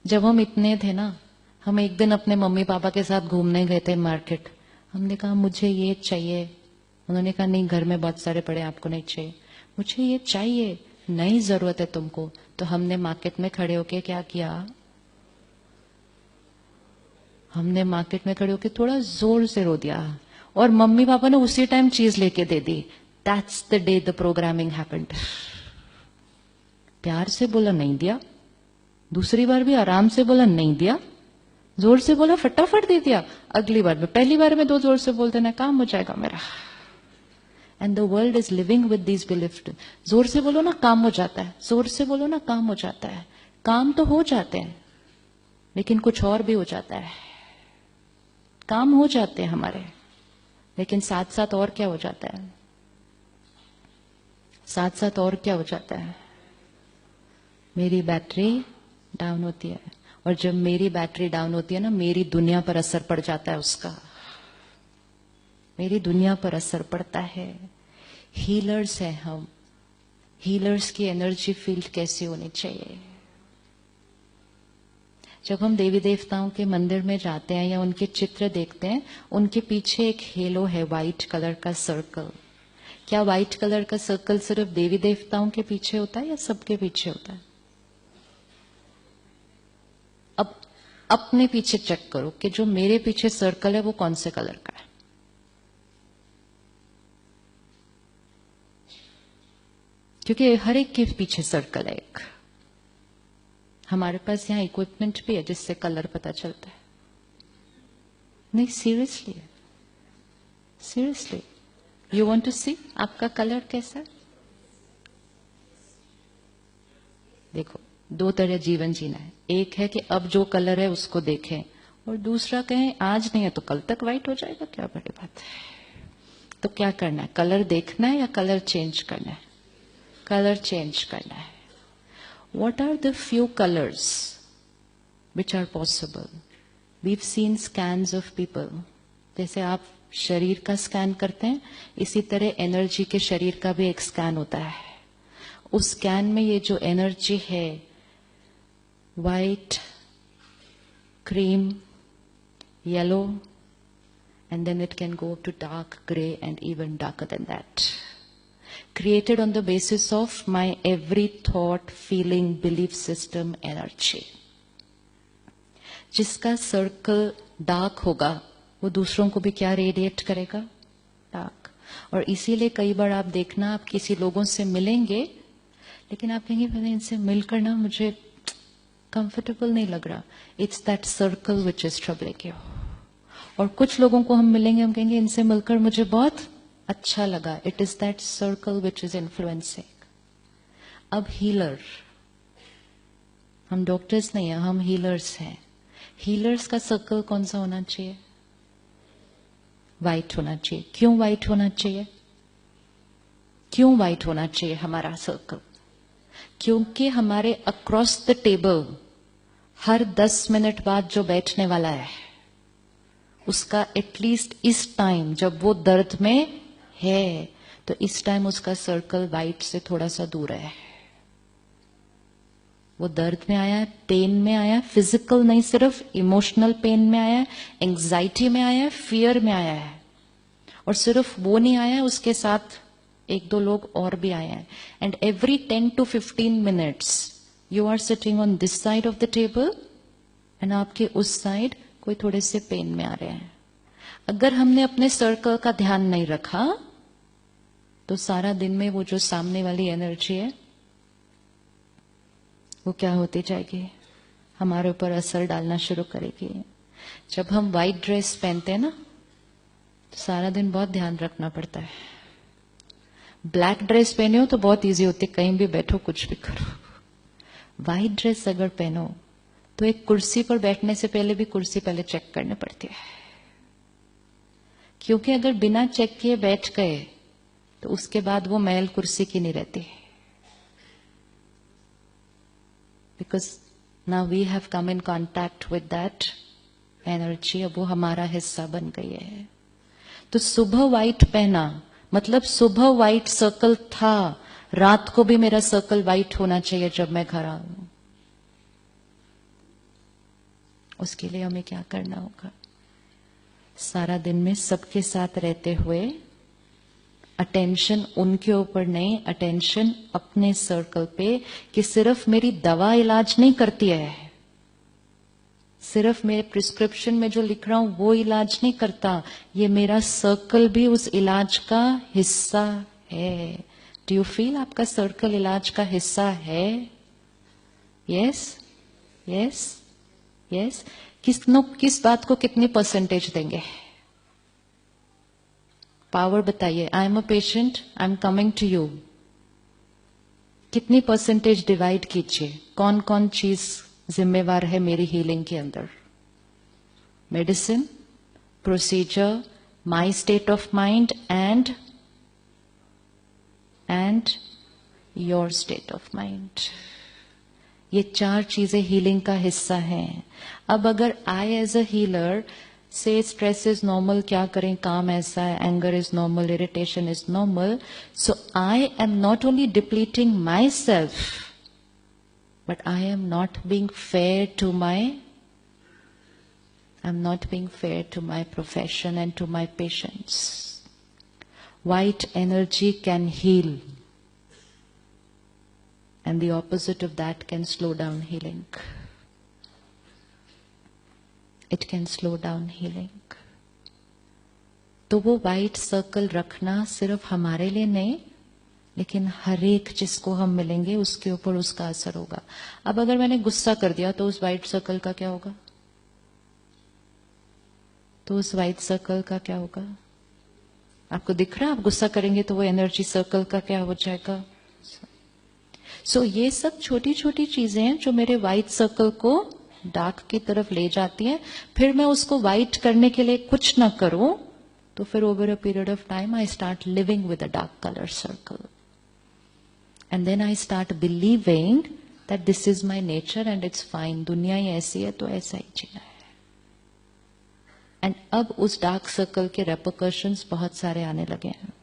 जब हम इतने थे ना, हम एक दिन अपने मम्मी पापा के साथ घूमने गए थे मार्केट। हमने कहा मुझे ये चाहिए, उन्होंने कहा नहीं घर में बहुत सारे पड़े, आपको नहीं चाहिए। मुझे ये चाहिए, नहीं जरूरत है तुमको। तो हमने मार्केट में खड़े होके क्या किया, हमने मार्केट में खड़े होके थोड़ा जोर से रो दिया और मम्मी पापा ने उसी टाइम चीज लेके दे दी। That's the day the programming happened. प्यार से बोला नहीं दिया, दूसरी बार भी आराम से बोला नहीं दिया, जोर से बोला फटाफट दे दिया, अगली बार में, पहली बार में दो जोर से बोल देना काम हो जाएगा मेरा। And the world is living with this belief. जोर से बोलो ना काम हो जाता है, जोर से बोलो ना काम हो जाता है। काम तो हो जाते हैं लेकिन कुछ और भी हो जाता है। काम हो जाते हैं हमारे, लेकिन साथ साथ और क्या हो जाता है, साथ साथ और क्या हो जाता है, मेरी बैटरी डाउन होती है। और जब मेरी बैटरी डाउन होती है ना, मेरी दुनिया पर असर पड़ जाता है उसका, मेरी दुनिया पर असर पड़ता है। हीलर्स हैं हम, हीलर्स की एनर्जी फील्ड कैसी होनी चाहिए। जब हम देवी देवताओं के मंदिर में जाते हैं या उनके चित्र देखते हैं, उनके पीछे एक हेलो है, व्हाइट कलर का सर्कल। क्या व्हाइट कलर का सर्कल सिर्फ देवी देवताओं के पीछे होता है या सबके पीछे होता है? अब अपने पीछे चेक करो कि जो मेरे पीछे सर्कल है वो कौन से कलर का है। क्योंकि हर एक के पीछे सर्कल है एक। हमारे पास यहां इक्विपमेंट भी है जिससे कलर पता चलता है। नहीं seriously, seriously, you want to see आपका कलर कैसा है? देखो, दो तरह जीवन जीना है। एक है कि अब जो कलर है उसको देखें, और दूसरा कहें आज नहीं है तो कल तक व्हाइट हो जाएगा, क्या बड़ी बात है। तो क्या करना है, कलर देखना है या कलर चेंज करना है? कलर चेंज करना है। What are the few colors which are possible? We've seen scans of people. जैसे आप शरीर का स्कैन करते हैं, इसी तरह एनर्जी के शरीर का भी एक स्कैन होता है। उस स्कैन में ये जो एनर्जी है, white, cream, yellow, and then it can go up to dark gray and even darker than that. Created on the basis of my every thought, feeling, belief system, energy. जिसका circle dark होगा वो दूसरों को भी क्या radiate करेगा? Dark. और इसीलिए कई बार आप देखना, आप किसी लोगों से मिलेंगे लेकिन आप कहेंगे पहले इनसे मिलकर ना मुझे कंफर्टेबल नहीं लग रहा। It's that circle which is troubling you. और कुछ लोगों को हम मिलेंगे, हम कहेंगे इनसे मिलकर मुझे बहुत अच्छा लगा। It is that circle which is influencing. अब हीलर, हम डॉक्टर्स नहीं हैं, हम हीलर्स हैं। हीलर्स का सर्कल कौन सा होना चाहिए? व्हाइट होना चाहिए। क्यों व्हाइट होना चाहिए? क्यों व्हाइट होना चाहिए हमारा सर्कल? क्योंकि हमारे across the table her 10 minute बाद जो बैठने वाला है उसका एटलीस्ट इस टाइम जब वो दर्द में है, तो इस टाइम उसका सर्कल व्हाइट से थोड़ा सा दूर है। वो दर्द में आया है, पेन में आया है, फिजिकल नहीं सिर्फ इमोशनल पेन में आया है, एंजाइटी में आया है, फियर में आया है। और सिर्फ वो नहीं आया है, उसके साथ एक दो लोग और भी आए हैं। And every 10 to 15 minutes you are sitting on this side of the table and आपके उस साइड कोई थोड़े से पेन में आ रहे हैं। अगर हमने अपने सर्कल का ध्यान नहीं रखा तो सारा दिन में वो जो सामने वाली एनर्जी है वो क्या होती जाएगी, हमारे ऊपर असर डालना शुरू करेगी। जब हम व्हाइट ड्रेस पहनते हैं ना तो सारा दिन बहुत ध्यान रखना पड़ता है। ब्लैक ड्रेस पहने हो तो बहुत इजी होती है, कहीं भी बैठो कुछ भी करो। व्हाइट ड्रेस अगर पहनो तो एक कुर्सी पर बैठने से पहले भी कुर्सी पहले चेक करनी पड़ती है, क्योंकि अगर बिना चेक किए बैठ गए तो उसके बाद वो महल कुर्सी की नहीं रहती। Because now we have come in contact with that energy, अब वो हमारा हिस्सा बन गई है। तो सुबह व्हाइट पहना मतलब सुबह व्हाइट सर्कल था, रात को भी मेरा सर्कल व्हाइट होना चाहिए जब मैं घर आऊं। उसके लिए हमें क्या करना होगा? सारा दिन में सबके साथ रहते हुए अटेंशन उनके ऊपर नहीं, अटेंशन अपने सर्कल पे, कि सिर्फ मेरी दवा इलाज नहीं करती है, सिर्फ मेरे प्रिस्क्रिप्शन में जो लिख रहा हूं वो इलाज नहीं करता, ये मेरा सर्कल भी उस इलाज का हिस्सा है। डू यू फील आपका सर्कल इलाज का हिस्सा है? Yes yes yes. किस बात को कितनी परसेंटेज देंगे? पावर बताइए। I am a patient, I am coming to you, कितनी परसेंटेज डिवाइड कीजिए? कौन कौन चीज जिम्मेवार है मेरी हीलिंग के अंदर? Medicine, procedure, my state of mind and your state of mind. ये 4 चीजें हीलिंग का हिस्सा हैं। अब अगर आई एज अ हीलर से स्ट्रेस इज नॉर्मल, क्या करें, काम ऐसा है, anger is normal, irritation is normal, so I am not only depleting my self, but I am not being fair to my profession and to my patients. White energy can heal, and the opposite of that can slow down healing. It can slow down healing. तो वो white circle रखना सिर्फ हमारे लिए नहीं, लेकिन हर एक जिसको हम मिलेंगे उसके ऊपर उसका असर होगा। अब अगर मैंने गुस्सा कर दिया तो उस व्हाइट सर्कल का क्या होगा? तो उस व्हाइट सर्कल का क्या होगा? आपको दिख रहा है? आप गुस्सा करेंगे तो वो एनर्जी सर्कल का क्या हो जाएगा? सो ये सब छोटी छोटी चीजें हैं जो मेरे व्हाइट सर्कल को डार्क की तरफ ले जाती हैं। फिर मैं उसको व्हाइट करने के लिए कुछ ना करूं तो फिर over a period of time I start living with a dark colour circle. And then I start believing that this is my nature and it's fine. दुनिया ही ऐसी है तो ऐसा ही जीना है. And अब उस डार्क सर्कल के repercussions बहुत सारे आने लगे हैं.